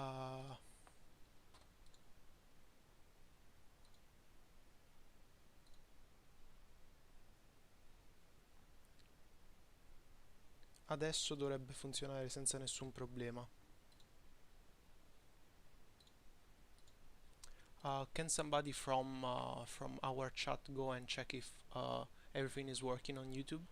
Uh, Adesso dovrebbe funzionare senza nessun problema. Can somebody from our chat go and check if everything is working on YouTube?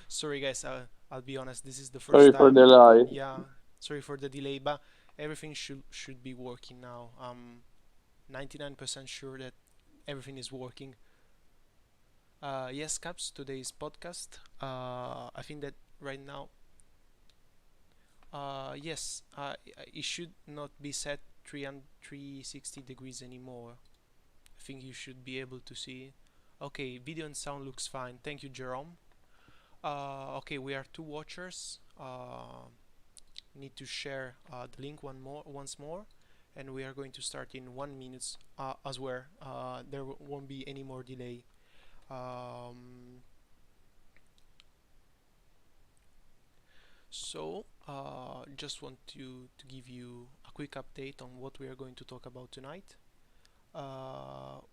Sorry guys, I'll be honest, this is the first Sorry for time. the lie. Yeah, sorry for the delay, but everything should be working now. I'm 99% sure that everything is working. Yes, Caps, today's podcast. I think that right now, yes, it should not be set 360 degrees anymore. I think you should be able to see. Okay, video and sound looks fine. Thank you, Jerome. Okay, we are two watchers. Need to share the link once more, and we are going to start in 1 minute as well. There won't be any more delay. Um, just want to give you a quick update on what we are going to talk about tonight.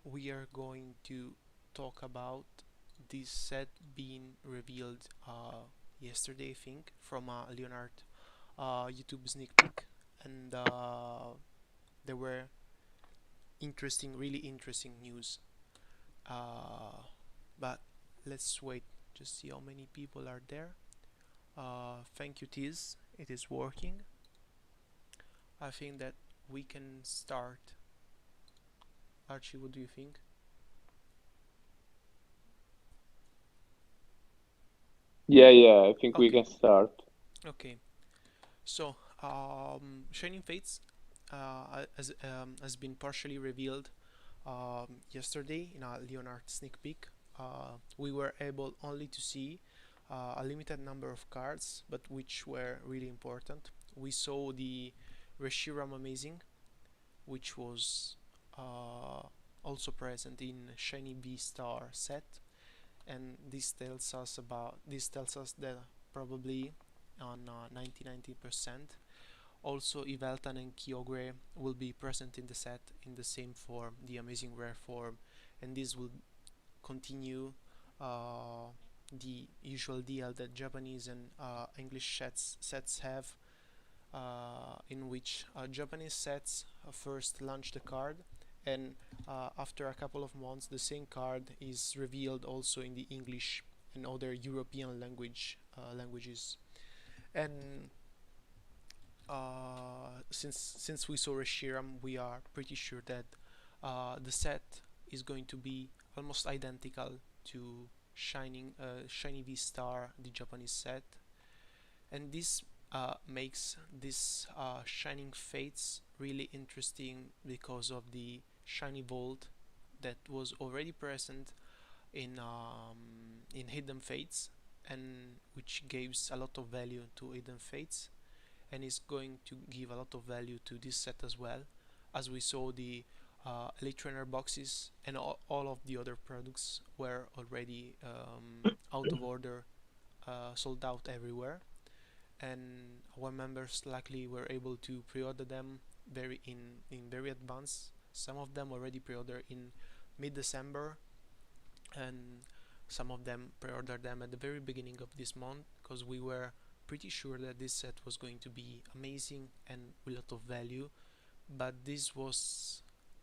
We are going to talk about this set being revealed yesterday, I think, from Leonard YouTube sneak peek, and there were really interesting news. Uh, but let's wait, just see how many people are there. Thank you, Tiz. It is working. I think that we can start. Archie, what do you think? Yeah, I think we Okay, can start. okay. So, Shining Fates has been partially revealed yesterday in a Leonard sneak peek. We were able only to see a limited number of cards, but which were really important. We saw the Reshiram Amazing, which was uh, also present in Shiny V Star set, and this tells us that probably on 90% also Yveltal and Kyogre will be present in the set in the same form, the amazing rare form, and this will continue uh, the usual deal that Japanese and English sets have, in which Japanese sets first launch the card, and after a couple of months the same card is revealed also in the English and other European languages. And since we saw Reshiram, we are pretty sure that the set is going to be almost identical to Shiny V Star, the Japanese set, and this makes this Shining Fates really interesting because of the Shiny Vault that was already present in Hidden Fates, and which gives a lot of value to Hidden Fates, and is going to give a lot of value to this set as well, as we saw the Elite Trainer boxes and all of the other products were already out of order, sold out everywhere, and our members luckily were able to pre-order them in very advance. Some of them already pre-order in mid-December, and some of them pre-ordered them at the very beginning of this month because we were pretty sure that this set was going to be amazing and with a lot of value. But this was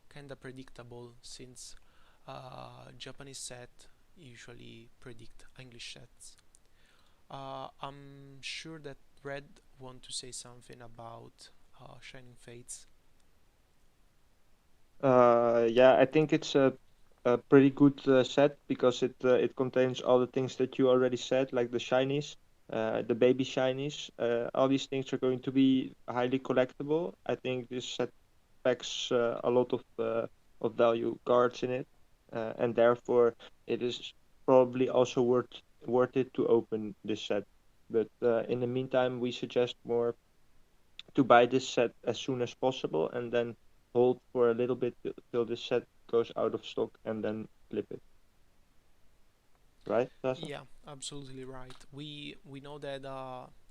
kind of predictable since Japanese set usually predict English sets. I'm sure that Red want to say something about Shining Fates. Yeah, I think it's a pretty good set because it contains all the things that you already said, like the shinies, the baby shinies. All these things are going to be highly collectible. I think this set packs a lot of value cards in it, and therefore it is probably also worth it to open this set. But in the meantime, we suggest more to buy this set as soon as possible and then hold for a little bit till this set goes out of stock and then flip it. right, Sasa? Yeah, absolutely right. We know that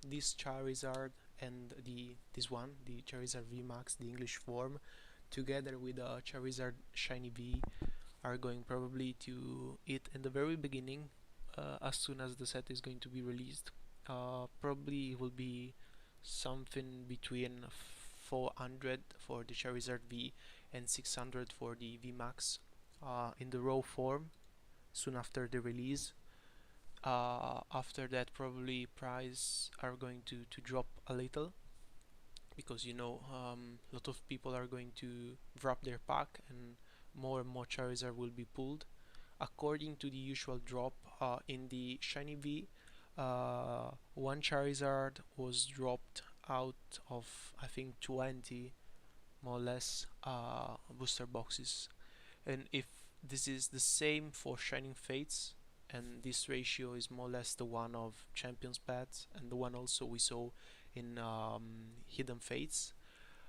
this Charizard and this one, the Charizard V Max, the English form, together with Charizard Shiny V, are going probably to it in the very beginning, as soon as the set is going to be released. Probably it will be something between 400 for the Charizard V and 600 for the V Max, in the raw form soon after the release. After that, probably price are going to drop a little, because a lot of people are going to drop their pack and more Charizard will be pulled. According to the usual drop, in the Shiny V, one Charizard was dropped out of, I think, 20 more or less booster boxes. And if this is the same for Shining Fates, and this ratio is more or less the one of Champions Pads and the one also we saw in Hidden Fates,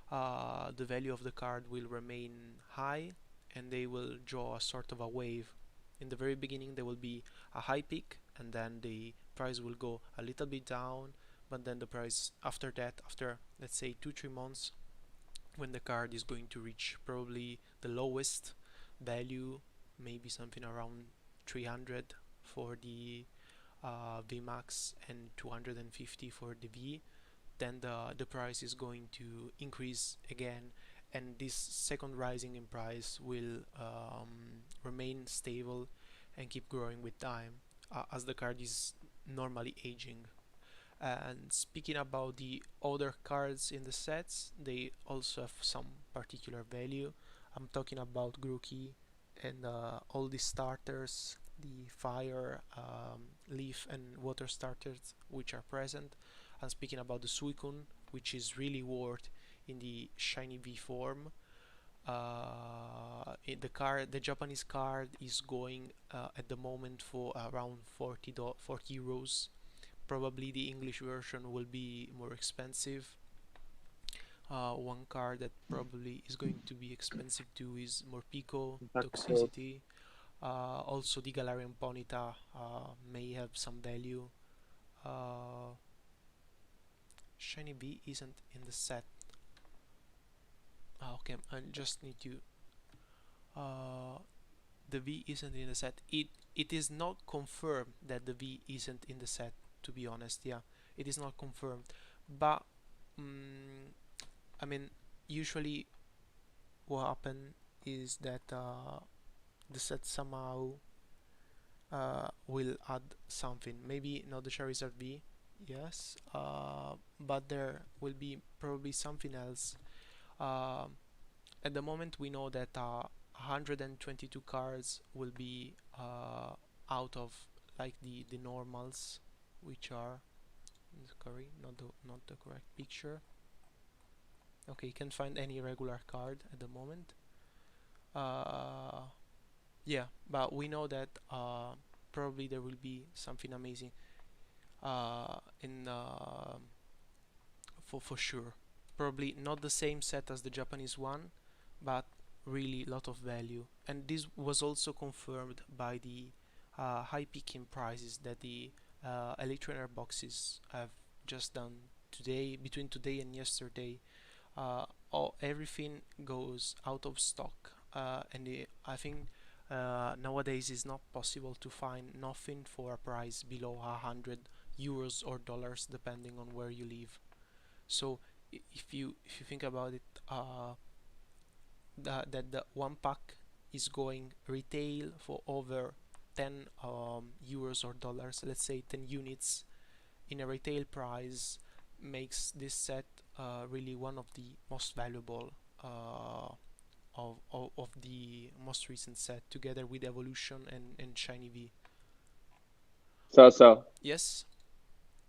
the value of the card will remain high, and they will draw a sort of a wave. In the very beginning there will be a high peak, and then the price will go a little bit down, but then the price after that, after let's say 2-3 months, when the card is going to reach probably the lowest value, maybe something around 300 for the VMAX and 250 for the V, then the price is going to increase again, and this second rising in price will remain stable and keep growing with time, as the card is normally aging. And speaking about the other cards in the sets, they also have some particular value. I'm talking about Grookey and all the starters, the fire, leaf, and water starters which are present. I'm speaking about the Suicune, which is really worth in the shiny V form. The Japanese card is going at the moment for around 40 euros. Probably the English version will be more expensive. One card that probably is going to be expensive too is Morpeko, Exactly. Toxicity. Also, the Galarian Ponyta may have some value. Uh, Shiny V isn't in the set. Okay, I just need to. Uh, the V isn't in the set. It is not confirmed that the V isn't in the set. To be honest, yeah, it is not confirmed. But mm I mean, usually what happen is that the set somehow will add something. Maybe not the Charizard V, yes, but there will be probably something else. Um at the moment, we know that 122 cards will be out of like the normals, which are sorry, not the correct picture. Okay, you can find any regular card at the moment. Uh, yeah, but we know that probably there will be something amazing in for sure. Probably not the same set as the Japanese one, but really lot of value. And this was also confirmed by the high peaking prices that the Electrainer boxes have just done today, between today and yesterday. Everything goes out of stock, I think nowadays it's not possible to find nothing for a price below 100 euros or dollars, depending on where you live. So if you think about it, that the one pack is going retail for over 10 euros or dollars, let's say 10 units in a retail price, makes this set really one of the most valuable of the most recent set, together with Evolution and Shiny V. So Yes.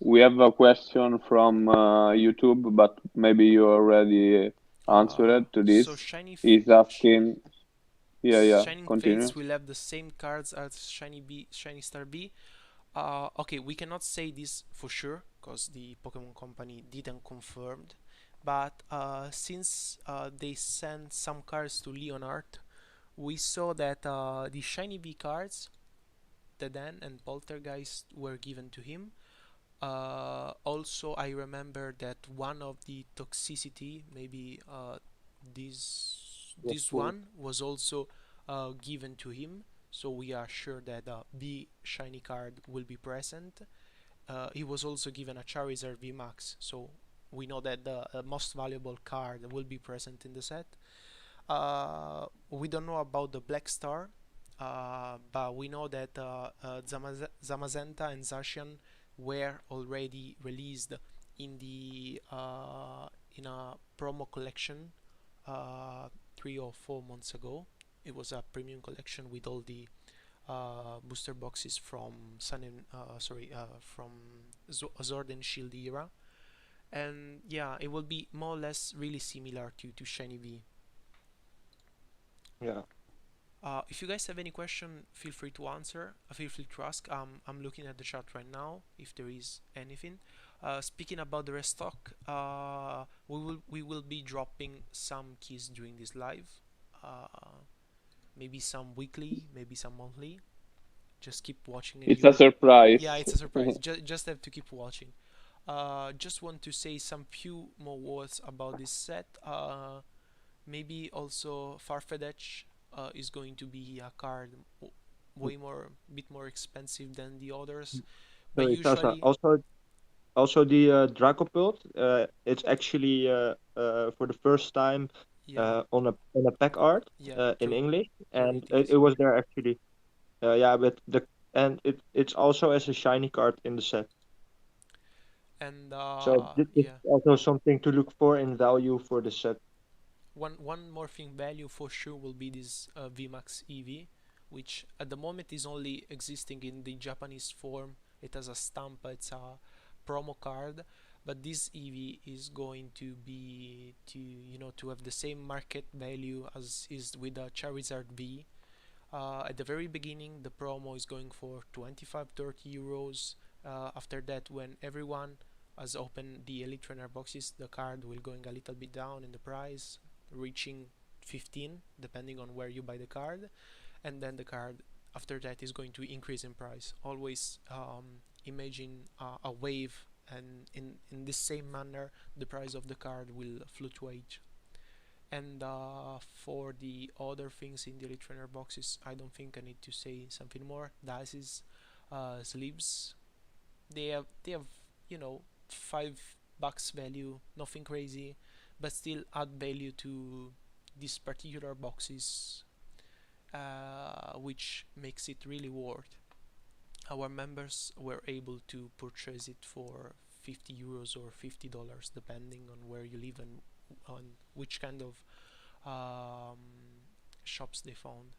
we have a question from YouTube, but maybe you already answered to So this. He's asking, yeah, yeah, Shining continue. Fates will have the same cards as Shiny Star B. Okay, we cannot say this for sure because the Pokemon Company didn't confirm. But since they sent some cards to Leonard, we saw that the Shiny V cards Teden and Poltergeist were given to him. Also, I remember that one of the toxicity, maybe Yes, this cool. one was also given to him. So we are sure that the shiny card will be present. He was also given a Charizard VMAX, so we know that the most valuable card will be present in the set. We don't know about the Black Star, but we know that Zamazenta and Zacian were already released in a promo collection 3 or 4 months ago. It was a premium collection with all the booster boxes from from Sword and Shield era, and yeah, it will be more or less really similar to Shiny V. Yeah. If you guys have any question, feel free to answer. Feel free to ask. I'm looking at the chat right now. If there is anything. Speaking about the restock, we will be dropping some keys during this live. Maybe some weekly, maybe some monthly. Just keep watching, and It's you a will. Yeah, surprise. it's a surprise. Just have to keep watching. Just want to say some few more words about this set. Maybe also Farfetch is going to be a card way more, bit more expensive than the others, but Sorry, Sasa. usually, Also the Dracopult. It's actually for the first time yeah, on a pack art yeah, in true, English, true and it is. it was there actually. Yeah, but it's also as a shiny card in the set. And So this yeah, is also something to look for in value for the set. one more thing, value for sure will be this VMAX EV, which at the moment is only existing in the Japanese form. It has a stamp, it's a promo card, but this EV is going to be to have the same market value as is with the Charizard V. At the very beginning, the promo is going for 25-30 euros. After that, when everyone has opened the Elite Trainer boxes, the card will going a little bit down in the price, reaching 15, depending on where you buy the card. And then the card after that is going to increase in price. Always imagine a wave, and in this same manner, the price of the card will fluctuate. And for the other things in the Elite Trainer boxes, I don't think I need to say something more. Dice's sleeves, they have you know $5 value, nothing crazy, but still add value to these particular boxes, which makes it really worth. Our members were able to purchase it for 50 euros or $50, depending on where you live and on which kind of um, shops they found.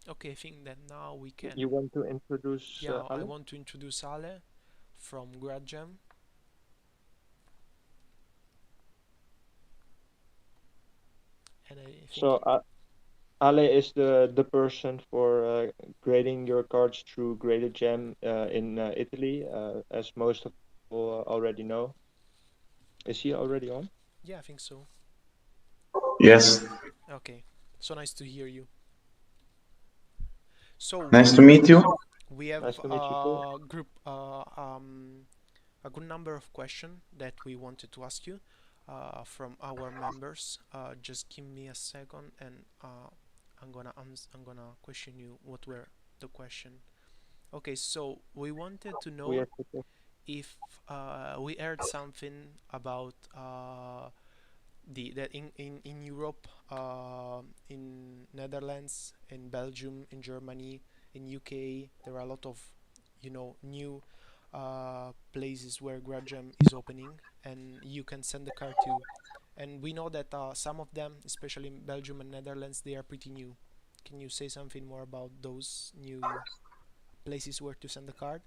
Okay, I think that now we can. You want to introduce Yeah, I Ale? want to introduce Ale from GradedGem, and I So think Ale is the person for grading your cards through GradedGem in Italy, as most of people already know. Is he already on? yeah, I think so. Yes, Okay, so nice to hear you. So nice to meet you. we have Nice to meet you too. a good number of questions that we wanted to ask you from our members. Just give me a second, and I'm gonna question you what were the question. Okay, so we wanted to We know have to. if we heard something about the that in Europe, in Netherlands, in Belgium, in Germany, in UK, there are a lot of new places where GradGem is opening, and you can send the card to. And we know that some of them, especially in Belgium and Netherlands, they are pretty new. Can you say something more about those new places where to send the card?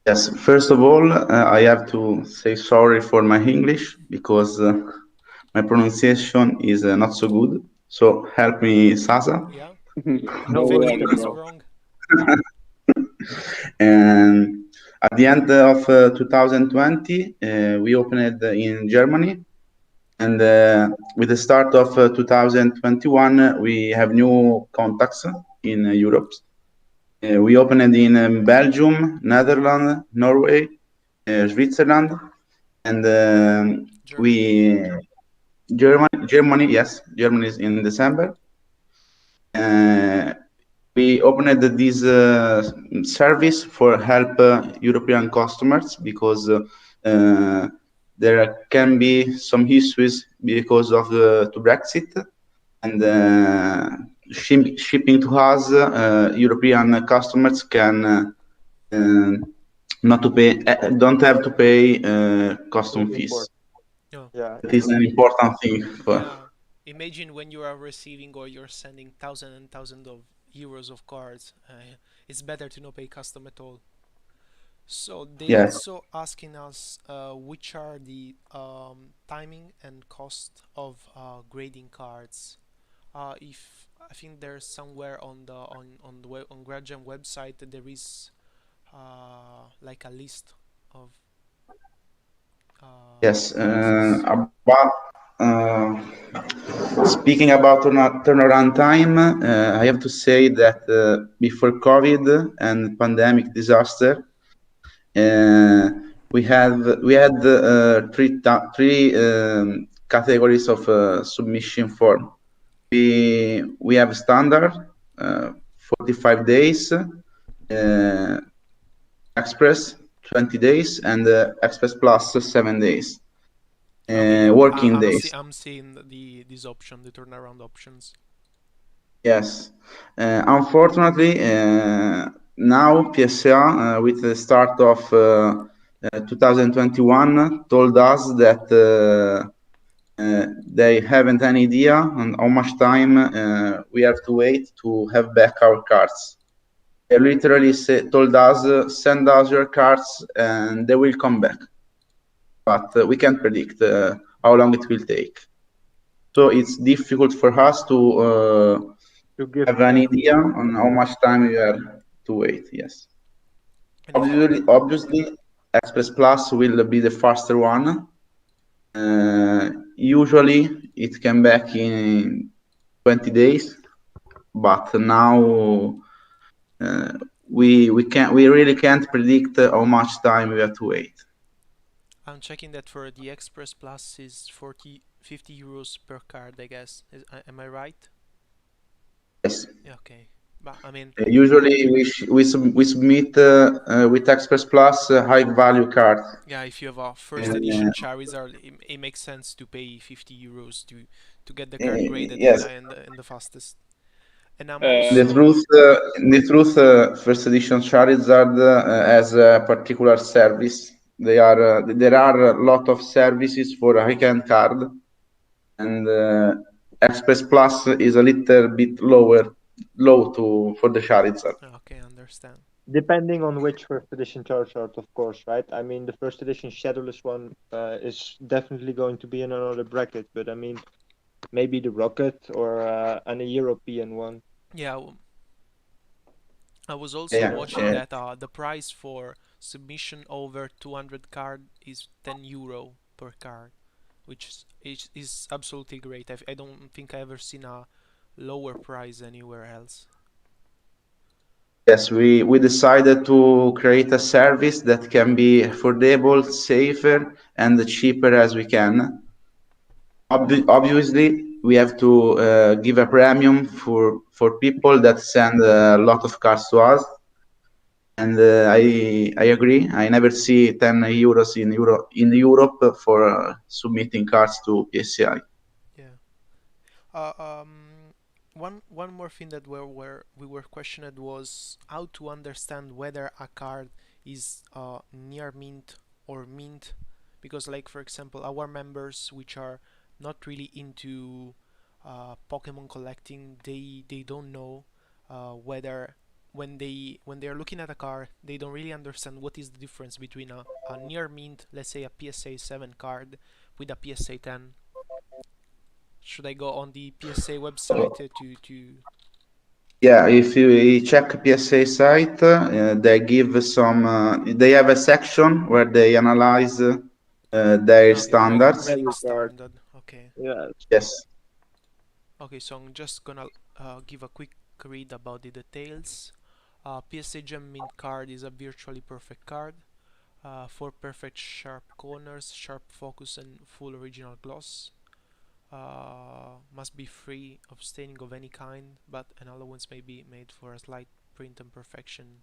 Yes, first of all, I have to say sorry for my English because my pronunciation is not so good. So help me, Sasa. Yeah. No If Don't worries anything worry, at goes all. bro. wrong, And at the end of 2020, we opened in Germany. And with the start of 2021, we have new contacts in Europe. We opened in Belgium, Netherlands, Norway, Switzerland, and Germany. we Germany, yes, Germany is in December. We opened this service for help European customers because there can be some issues because of the to Brexit and shipping to us. European customers can not to pay, don't have to pay custom fees. Import. No. Yeah, That is an important thing for. Yeah. Imagine when you are receiving or you're sending thousands and thousands of euros of cards. It's better to not pay custom at all. So they Yes. also asking us which are the timing and cost of grading cards. If I think there's somewhere on on GradedGem website that there is like a list of Yes, prices. about speaking about turnaround time, I have to say that before COVID and pandemic disaster, uh, we had three categories of submission form. We have standard, 45 days, express 20 days, and express plus 7 days. Okay, yeah, Working days. I'm seeing this option, the turnaround options. Yes. Unfortunately, now PSA, with the start of 2021, told us that they haven't any idea on how much time we have to wait to have back our cards. They literally told us, send us your cards and they will come back. But we can't predict how long it will take. So it's difficult for us to give have an idea on how much time we have to wait. Yes. And if you Obviously, Express Plus will be the faster one. Usually, it came back in 20 days, but now we really can't predict how much time we have to wait. I'm checking that for the Express Plus is 50 euros per card, I guess. Am I right? Yes. Yeah, okay. But I mean, Usually we submit with Express Plus high value cards. yeah, if you have a first Uh, edition Charizard, it makes sense to pay 50 euros to get the card graded yes. in the fastest. And I'm Uh, also The truth, first edition Charizard has a particular service. There are a lot of services for a high-end card, and Express Plus is a little bit low for the Charizard. okay, understand. depending on which first edition Charizard, of course, right? I mean, the first edition Shadowless one is definitely going to be in another bracket, but I mean, maybe the Rocket or an European one. Yeah, I was also Yeah, watching that the price for submission over 200 card is 10 euro per card, which is absolutely great. I don't think I ever seen a lower price anywhere else. yes, we decided to create a service that can be affordable, safer, and cheaper as we can. Obviously, we have to give a premium for people that send a lot of cards to us. And I agree. I never see 10 euros in Europe for submitting cards to PSI. Yeah. Uh, um, one more thing that we were questioned was how to understand whether a card is near mint or mint, because like for example our members which are not really into Pokemon collecting, they don't know whether when they are looking at a card they don't really understand what is the difference between a near mint, let's say a PSA 7 card with a PSA 10. Should I go on the PSA website to Yeah, if you check PSA site, they give some. They have a section where they analyze their okay, standards. value Card. standard. Okay. Yeah, Yes. Okay, so I'm just gonna give a quick read about the details. PSA Gem Mint card is a virtually perfect card. 4 perfect sharp corners, sharp focus, and full original gloss. Must be free of staining of any kind, but an allowance may be made for a slight print imperfection.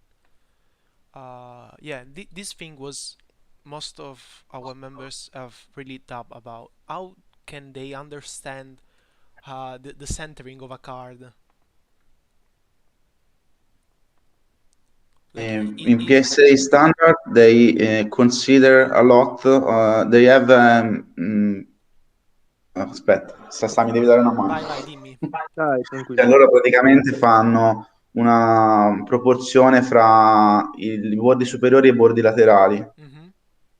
Yeah, this thing was most of our members have really doubt about. How can they understand the centering of a card? Like In PSA standard, they consider a lot. They have. Aspetta, mi devi dare una mano. vai, dimmi. Dai, tranquillo. Allora praticamente fanno una proporzione fra i bordi superiori e i bordi laterali.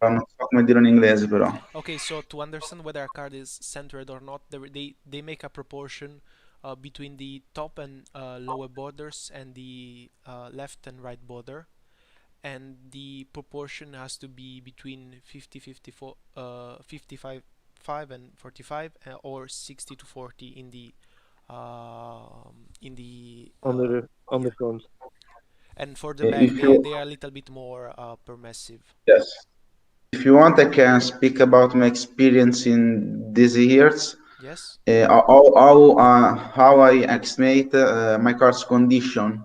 Non so come dirlo in inglese, però. Okay, so to understand whether a card is centered or not, they make a proportion between the top and lower borders and the left and right border, and the proportion has to be between 55 and 45, or 60 to 40 in the On the front. and for the back they are a little bit more permissive. Yes. If you want, I can speak about my experience in these years. Yes. How I estimate my card's condition.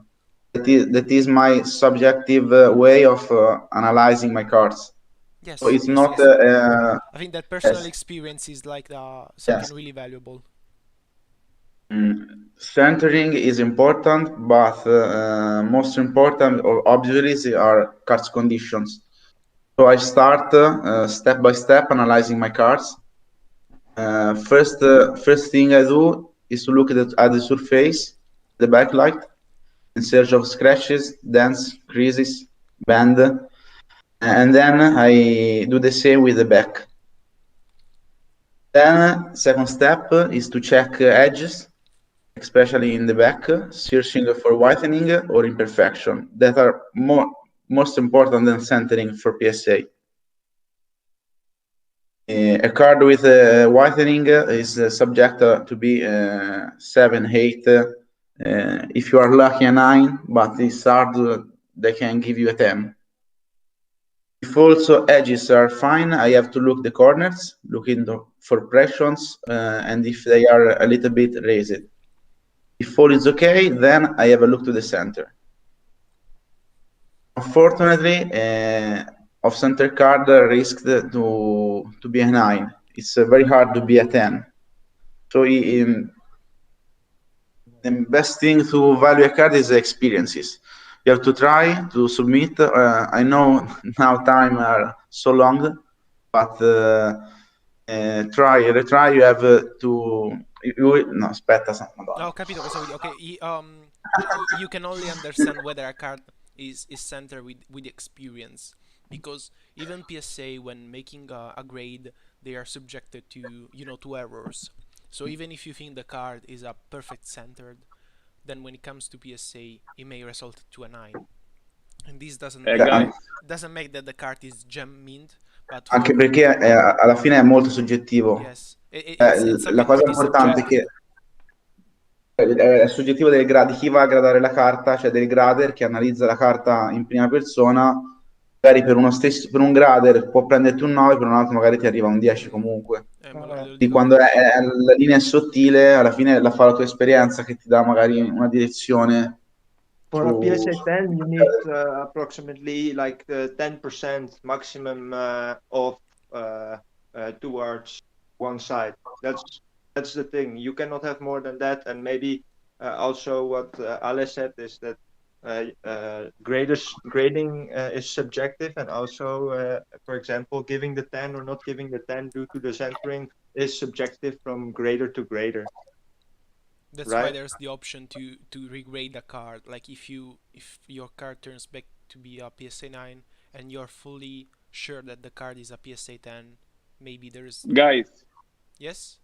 That is my subjective way of analyzing my cards. Yes. So it's yes, not. yes. I think that personal yes. experience is like something Yes. really valuable. Centering is important, but most important, obviously, are cards conditions. So I start step by step analyzing my cards. First thing I do is to look at the surface, the backlight, in search of scratches, dents, creases, bend, and then I do the same with the back. Then second step is to check edges, especially in the back, searching for whitening or imperfection that are most important than centering for PSA. A card with whitening is subject to be 7, 8. If you are lucky, a 9, but it's hard, they can give you a 10. If also edges are fine, I have to look the corners, looking for pressures, and if they are a little bit raised. If all is okay, then I have a look to the center. Unfortunately, off-center card risked to be a 9. It's very hard to be a 10. So the best thing to value a card is the experiences. You have to try to submit. I know now time are so long, but try, retry. You have to. No, aspetta. No, ho capito cosa vuoi dire. Okay, you can only understand whether a card is centered with experience, because even PSA, when making a grade, they are subjected to to errors. So even if you think the card is a perfect centered, then when it comes to PSA, it may result to a 9, and this doesn't make that the card is gem mint, but anche perché alla fine è molto soggettivo. Yes, it's la cosa importante è che è soggettivo del di chi va a gradare la carta, cioè del grader che analizza la carta in prima persona. Magari per un grader può prenderti un 9, per un altro magari ti arriva un 10 comunque. Di quando la linea è sottile, alla fine la fa la tua esperienza che ti dà magari una direzione. For a PSA 10, you need approximately like 10% maximum of towards one side. That's the thing. You cannot have more than that. And maybe also what Ale said is that grading is subjective, and also, for example, giving the 10 or not giving the 10 due to the centering is subjective from grader to grader. That's right? Why there's the option to regrade a card. Like if your card turns back to be a PSA 9 and you're fully sure that the card is a PSA 10, maybe there's... Guys. Yes?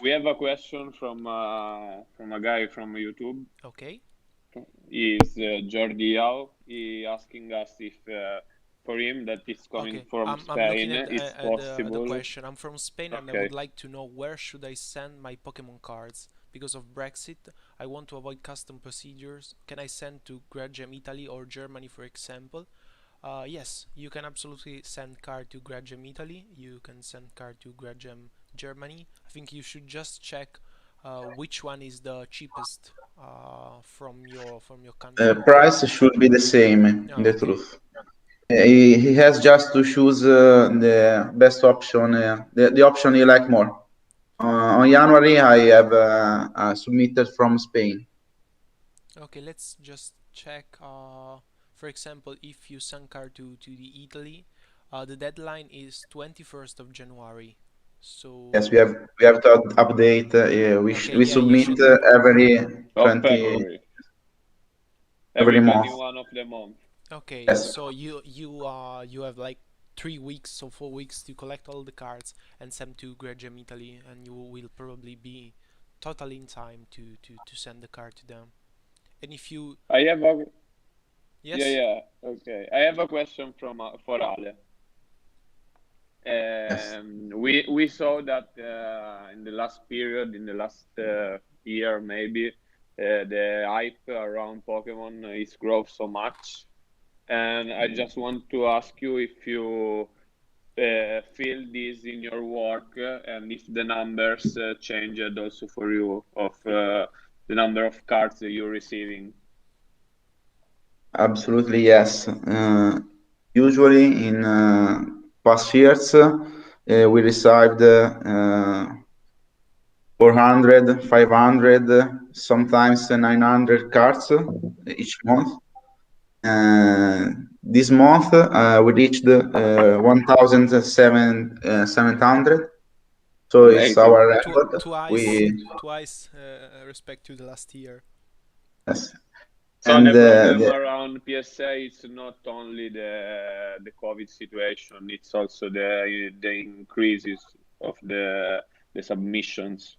We have a question from a guy from YouTube. Okay. Is Jordi Yao. He asking us if for him that is coming from Spain, it's possible. The question. I'm from Spain and I would like to know where should I send my Pokemon cards. Because of Brexit, I want to avoid custom procedures. Can I send to GradedGem Italy or Germany, for example? Yes, you can absolutely send card to GradedGem Italy. You can send card to GradedGem Germany. I think you should just check which one is the cheapest from your country. Price should be the same, in Oh, the okay. truth. He has just to choose the best option, the option he like more. On January, I have submitted from Spain. Okay, let's just check. For example, if you send card to the Italy, the deadline is 21st of January. So Yes, we have to update. okay, We yeah, you submit should. every Of 20 February, every every month. 21 of the month. Okay, Yes, so you have like 3 weeks or 4 weeks to collect all the cards and send to GradedGem Italy, and you will probably be totally in time to send the card to them. And if you I have a Yeah, yes, yeah. Okay. I have a question from for Ale. yes. We saw that in the last period, in the last year maybe, the hype around Pokemon is growth so much, and I just want to ask you if you feel this in your work, and if the numbers changed also for you of the number of cards that you're receiving. Absolutely, yes. Usually in past years, we received 400, 500, sometimes 900 cards each month. This month, we reached 1,700. So it's Amazing. our tw record. twice We twice respect to the last year. Yes. So And the problem the, around PSA is not only the COVID situation; it's also the increases of the submissions.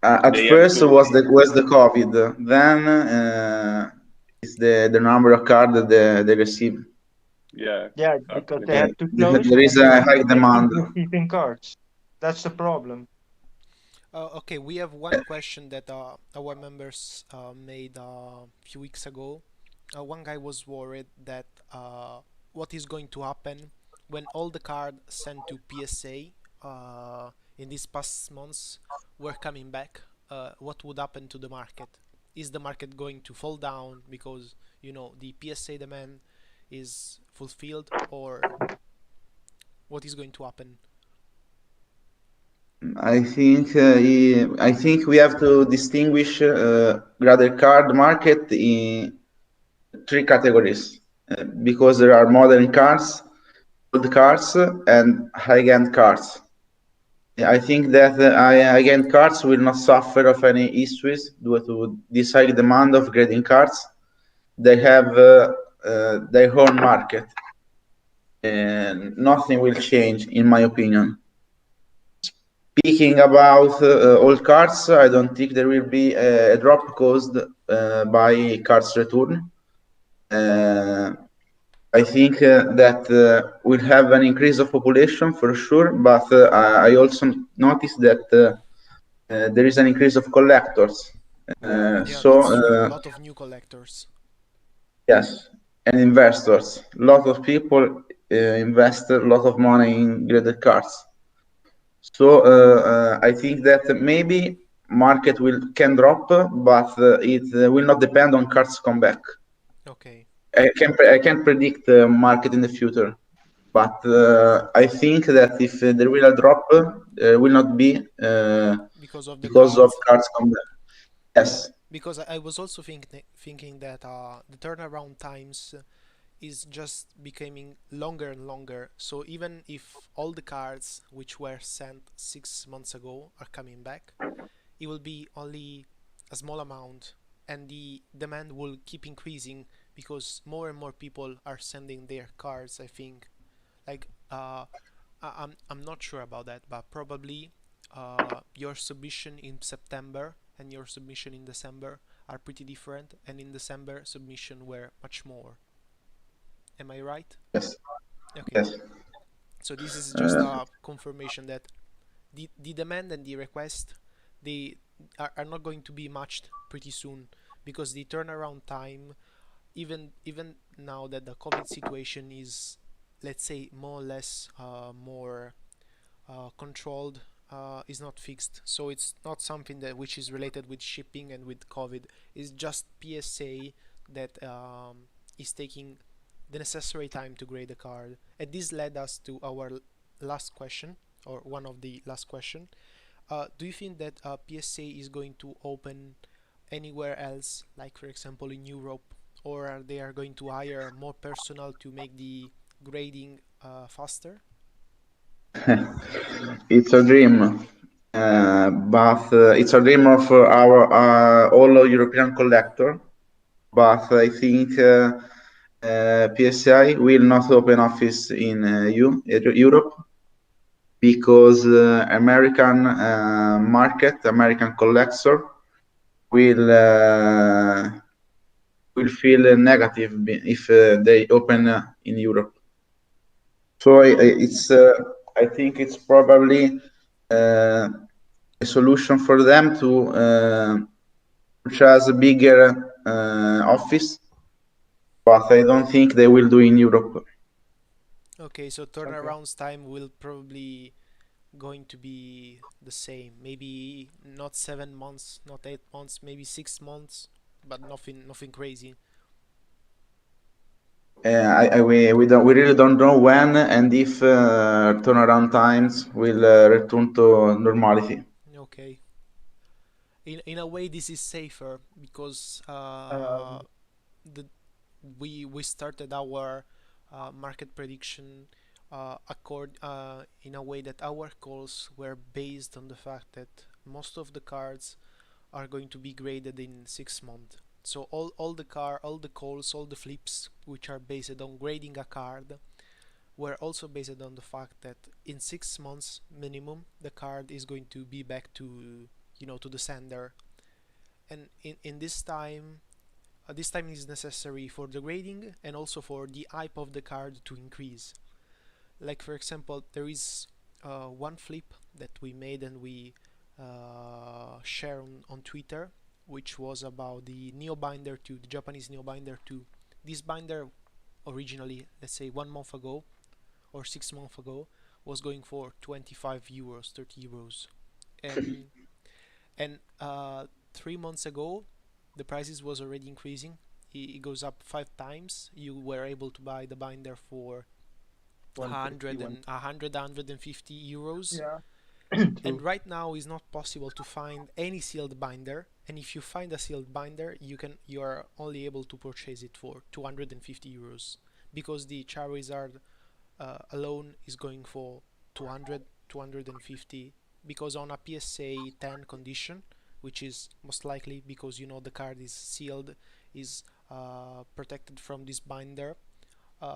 at They have first to, was the COVID. Then is the number of cards that they receive. yeah, Yeah, because exactly. they have to close There is and a high they keep demand. receiving cards. That's the problem. Okay, we have one question that our members made a few weeks ago. One guy was worried that what is going to happen when all the cards sent to PSA in these past months were coming back. What would happen to the market? Is the market going to fall down because the PSA demand is fulfilled, or what is going to happen? I think we have to distinguish graded card market in three categories because there are modern cards, old cards, and high-end cards. I think that high-end cards will not suffer of any issues due to this high demand of grading cards. They have their own market, and nothing will change, in my opinion. Speaking about old cards, I don't think there will be a drop caused by cards return. I think that we'll have an increase of population for sure, but I also noticed that there is an increase of collectors. Yeah, that's true. A So lot of new collectors. yes, and investors. A lot of people invest a lot of money in graded cards. So I think that maybe market can drop, but it will not depend on cards come back. Okay. I can't predict the market in the future, but I think that if there will a drop, will not be Because of the because of cards. cards come back. Yes, Because I was also thinking that the turnaround times is just becoming longer and longer. So even if all the cards which were sent 6 months ago are coming back, it will be only a small amount, and the demand will keep increasing because more and more people are sending their cards. I think, like I'm not sure about that, but probably your submission in September and your submission in December are pretty different, and in December submission were much more. Am I right? yes, Okay. yes. So this is just a confirmation that the demand and the request, they are not going to be matched pretty soon, because the turnaround time, even now that the COVID situation is, let's say, more or less more controlled, is not fixed. So it's not something that which is related with shipping and with COVID. It's just PSA that is taking the necessary time to grade the card. And this led us to our last question, or one of the last question. Do you think that PSA is going to open anywhere else, like for example in Europe, or are they are going to hire more personnel to make the grading faster? It's a dream, but it's a dream of our all European collector. But I think PSI will not open office in Europe because American market, American collector will will feel negative if they open in Europe. So I think it's probably a solution for them to purchase a bigger office, but I don't think they will do in Europe. Okay, so Okay. turnarounds time will probably going to be the same. Maybe not 7 months, not 8 months, maybe 6 months, but nothing crazy. We really don't know when and if turnaround times will return to normality. Okay. In a way, this is safer because Um, the we started our market prediction in a way that our calls were based on the fact that most of the cards are going to be graded in 6 months. So all the calls, all the flips which are based on grading a card were also based on the fact that in 6 months minimum the card is going to be back to, to the sender. And in this time is necessary for the grading and also for the hype of the card to increase. Like for example, there is one flip that we made and we share on Twitter, which was about the Neo Binder 2, the Japanese Neo Binder 2. This binder originally, let's say 1 month ago or 6 months ago, was going for 25 euros, 30 euros, and and 3 months ago, the prices was already increasing. It goes up 5 times. You were able to buy the binder for 150, 100 one. and 150 euros, Yeah. and True. right now it's not possible to find any sealed binder. And if you find a sealed binder, you are only able to purchase it for 250 euros, because the Charizard alone is going for 200, 250, because on a PSA 10 condition, which is most likely because the card is sealed, is protected from this binder,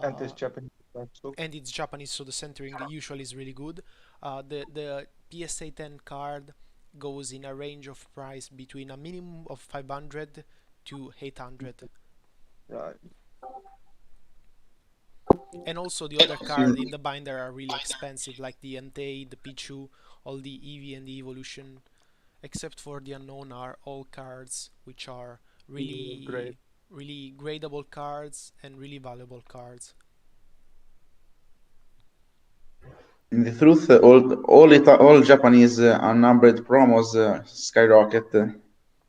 And this uh, Japanese also. and it's Japanese, so the centering usually is really good. The PSA 10 card goes in a range of price between a minimum of 500 to 800. Yeah. And also the other So, cards in the binder are really expensive, like the Entei, the Pichu, all the Eevee and the Evolution, except for the Unknown are all cards which are Great. really gradable cards and really valuable cards. in the truth, all Japanese unnumbered promos skyrocket.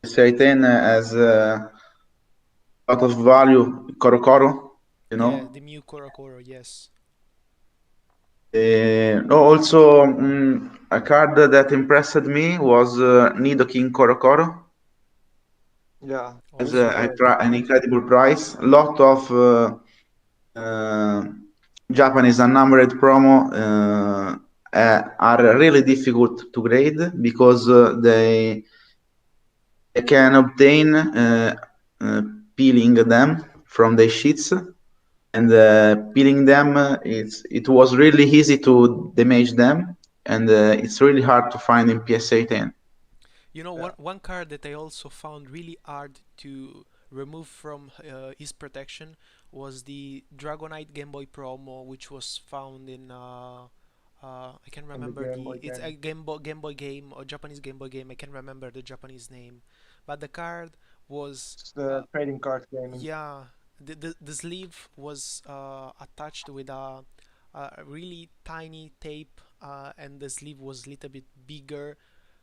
Seitan has a lot of value. Koro Koro, you Yeah, know. the Mew Korokoro, yes. No, also, a card that impressed me was Nidoking Koro Koro. Yeah. Has Really Also good. an incredible price. A lot of uh, Japanese unnumbered promo are really difficult to grade because they can obtain uh, peeling them from the sheets, and peeling them it was really easy to damage them, and it's really hard to find in PSA 10. Yeah. one card that I also found really hard to remove from his protection was the Dragonite Game Boy promo, which was found in I can On the remember Game Boy it's a game. Game Boy game or Japanese Game Boy game. I can remember the Japanese name, but the card was It's the trading card game. yeah. The sleeve was attached with a really tiny tape, and the sleeve was a little bit bigger,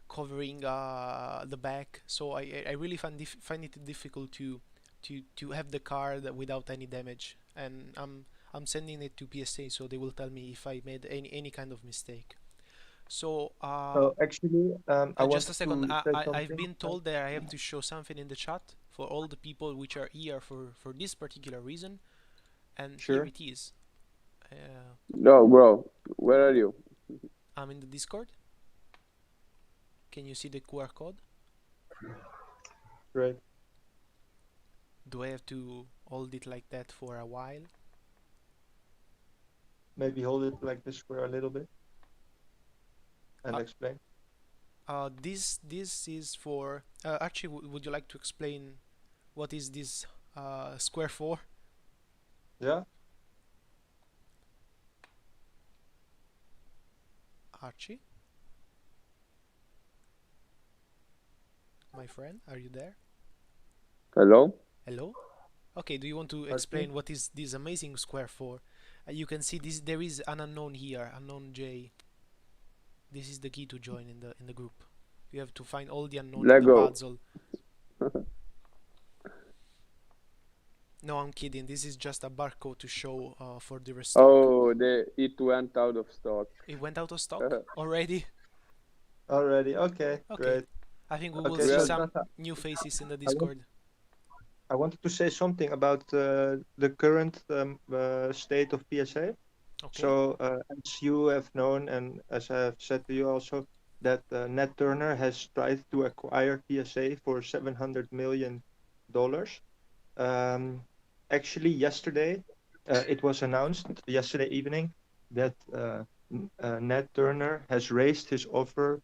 covering the back. So I really find it difficult to have the card without any damage, and I'm sending it to PSA, so they will tell me if I made any kind of mistake. So So actually, I just a wanted second. to say I've something. been told that I have to show something in the chat for all the people which are here for this particular reason, and here Sure. it is. Uh, No, bro, where are you? I'm in the Discord. Can you see the QR code? Great. Do I have to hold it like that for a while? Maybe hold it like this for a little bit and Uh, explain. this is for. Actually, would you like to explain what is this square for, Yeah. Archie? My friend, are you there? Hello? Hello? Okay, do you want to Archie. explain what is this amazing square for? You can see this. There is an unknown here, unknown J. This is the key to join in the group. You have to find all the unknown in the Lego. puzzle. No, I'm kidding. This is just a barcode to show for the restock. Oh, it went out of stock. It went out of stock already. Already. Okay. Okay. Great. I think we will Okay. see So some Tata, new faces in the Discord. I wanted to say something about the current state of PSA. Okay. So as you have known, and as I have said to you also, that Nat Turner has tried to acquire PSA for $700 million. Actually, yesterday, it was announced yesterday evening that Nat Turner has raised his offer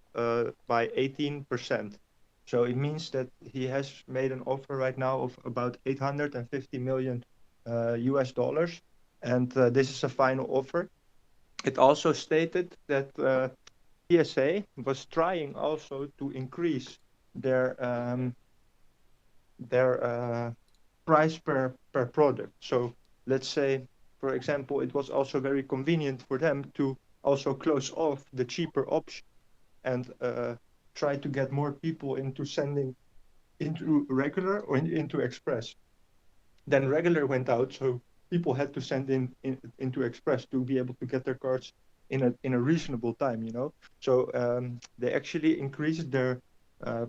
by 18%. So it means that he has made an offer right now of about 850 million US dollars, and this is a final offer. It also stated that PSA was trying also to increase their price per product. So let's say, for example, it was also very convenient for them to also close off the cheaper option and try to get more people into sending into regular or into express. Then regular went out, so people had to send into express to be able to get their cards in a reasonable time, you know. So they actually increased their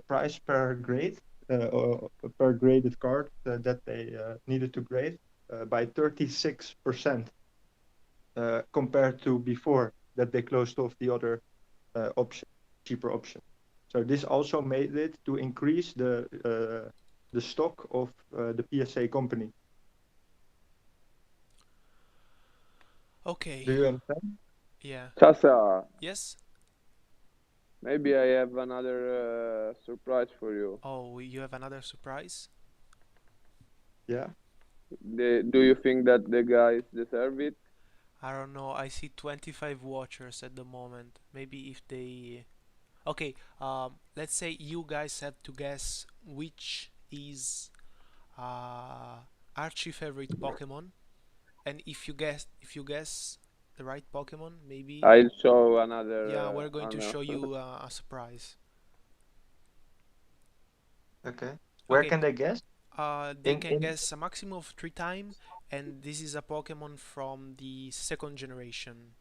price per grade or per graded card that they needed to grade by 36% compared to before that they closed off the other option, cheaper option. So this also made it to increase the stock of the PSA company. Okay. Do you understand? Yeah. Sasa, Yes. maybe I have another surprise for you. Oh, you have another surprise? Yeah. Do you think that the guys deserve it? I don't know. I see 25 watchers at the moment. Maybe if they. Okay. Let's say you guys have to guess which is Archie favorite Pokemon, and if you guess the right Pokemon, maybe I'll show yeah, another. we're going to Anna. show you a surprise. Okay. Where Okay. can they guess? They In can in guess a maximum of 3 times, and this is a Pokemon from the second generation.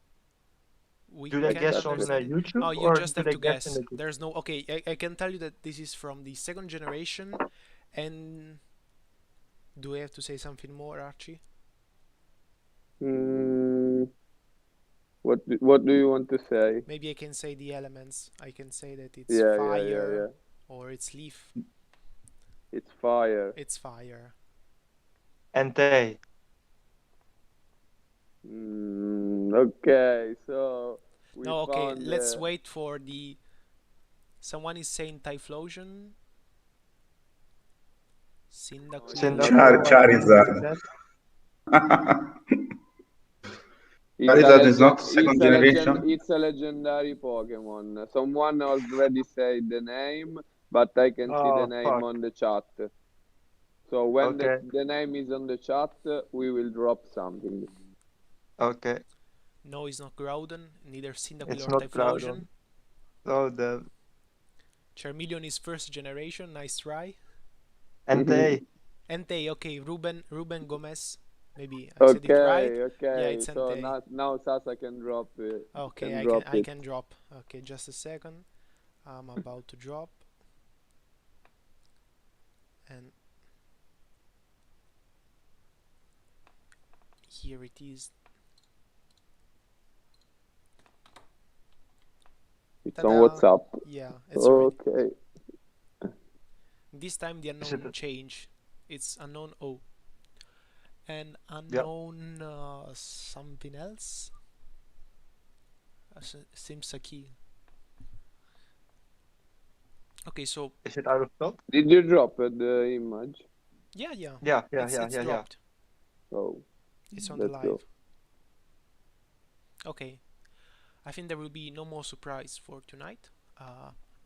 We do they can't guess on understand it. YouTube Oh, you or just do have they to guess in guess. the group? There's no. Okay, I can tell you that this is from the second generation, and do I have to say something more, Archie? Hmm, what do you want to say? Maybe I can say the elements. I can say that it's Yeah. fire or it's leaf. It's fire. It's fire. Entei. Okay, so we No, okay, found. let's wait for the. Someone is saying Typhlosion. Cyndaquil. Cyndaquil, I think, Charizard. that. Charizard is not second generation. It's a legendary Pokemon. Someone already said the name, but I can see the Oh, name fuck. on the chat. So when Okay. the name is on the chat, we will drop something. Okay. No, it's not Groudon, neither Cyndaquil It's or not Typhlosion. Groudon. Oh, the Charmeleon is first generation, nice try. Entei. Entei, okay, Ruben Gomez. Maybe I said it right. Yeah, Okay. it's So Entei. now Sasa can drop Okay, drop I it. can drop. Okay, just a second. I'm about to drop. And here it is. It's Ta-da! on WhatsApp. Yeah, it's already. Okay. This time the Is it unknown change. It's unknown O. And Yeah. unknown something else. Seems a key. Okay, so Is it out of stock? Did you drop the image? yeah. Yeah. It's Yeah. dropped. Oh, It's on the let's go. live. Okay. I think there will be no more surprise for tonight.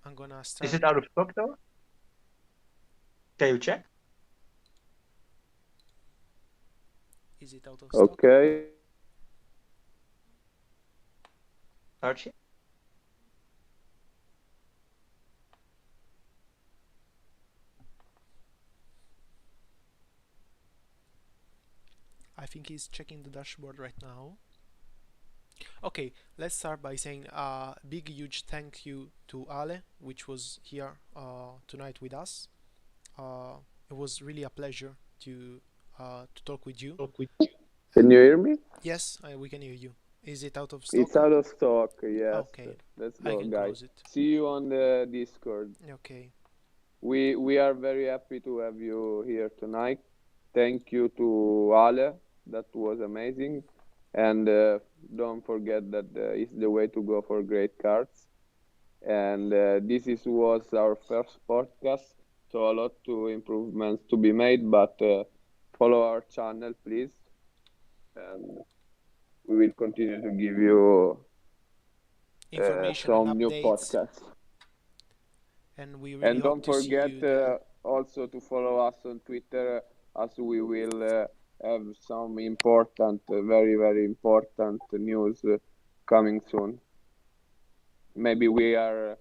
I'm gonna start. Is it out of stock though? Can you check? Is it out of stock? Okay. Archie? I think he's checking the dashboard right now. Okay, let's start by saying a big huge thank you to Ale, which was here tonight with us. It was really a pleasure to talk with you. Can you hear me? Yes, we can hear you. Is it out of stock? It's out of stock. Yes. Okay, Let's I go, can guys. close it. See you on the Discord. Okay. We are very happy to have you here tonight. Thank you to Ale. That was amazing. And don't forget that it's the way to go for great cards. And was our first podcast, so a lot of improvements to be made. But follow our channel, please, and we will continue to give you Information some and new updates. podcasts. And we really And hope don't to see forget you there. also to follow us on Twitter, as we will have some important, very, very important news coming soon. Maybe we are,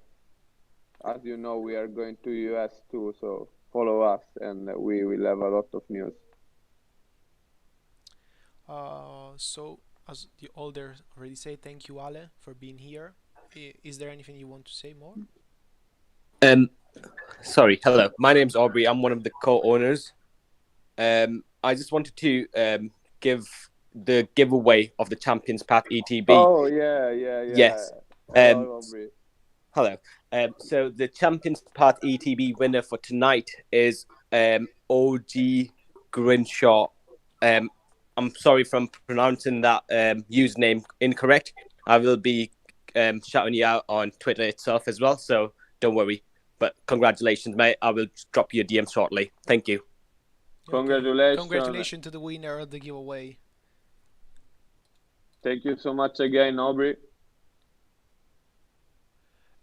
as you know, we are going to US too, so follow us and we will have a lot of news. So, as the older already say, thank you, Ale, for being here. Is there anything you want to say more? Sorry, hello. My name's Aubrey. I'm one of the co-owners. I just wanted to give the giveaway of the Champions Path ETB. Oh, yeah. Yes. Hello, Aubrey. Hello. So the Champions Path ETB winner for tonight is OG Grinshaw. I'm sorry if I'm pronouncing that username incorrect. I will be shouting you out on Twitter itself as well, so don't worry. But congratulations, mate. I will drop you a DM shortly. Thank you. Okay. Congratulations. Congratulations to the winner of the giveaway. Thank you so much again, Aubrey.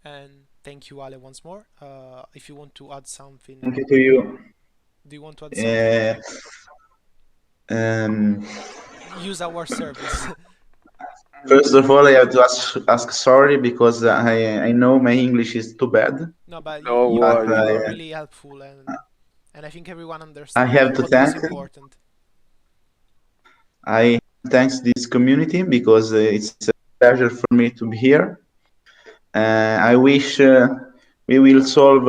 And thank you, Ale, once more. If you want to add something. Thank you to you. Do you want to add something? Use our service. First of all, I have to ask sorry because I know my English is too bad. No, but Don't you worry. were really helpful, and I think everyone understands I have to what thank- was important. I thanks this community because it's a pleasure for me to be here. I wish we will solve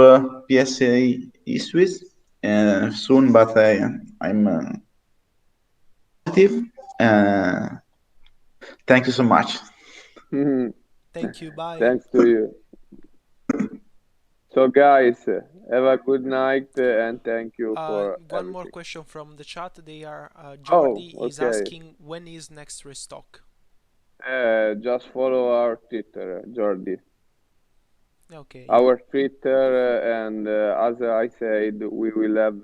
PSA issues soon, but I'm positive. Thank you so much. Thank you. Bye. Thanks to you. So, guys, have a good night and thank you for One more everything. question from the chat. They are Jordi is okay. asking when is next restock. Just follow our Twitter, Jordi. Okay. Our Twitter, and as I said, we will have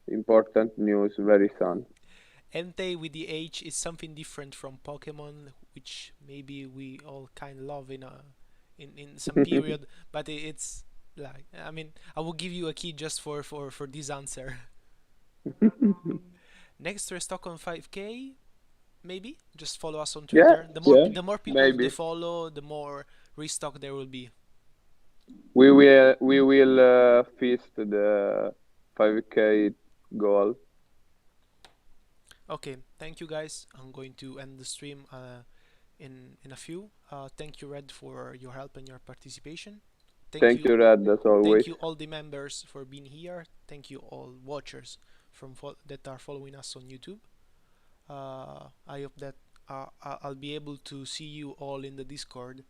important news very soon. Entei with the H is something different from Pokemon, which maybe we all kind of love in some period, but it's like, I mean, I will give you a key just for this answer. Next restock on 5K, maybe just follow us on Yeah, Twitter. The yeah, more people maybe. they follow, the more restock there will be. We will feast the 5K goal. Okay, thank you guys. I'm going to end the stream in a few. Thank you, Red, for your help and your participation. Thank you, Red, as always. Thank you all the members for being here. Thank you all watchers that are following us on YouTube. I hope that I'll be able to see you all in the Discord.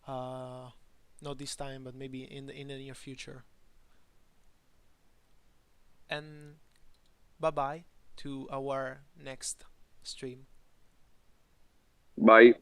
Not this time, but maybe in the near future. And bye bye to our next stream. Bye.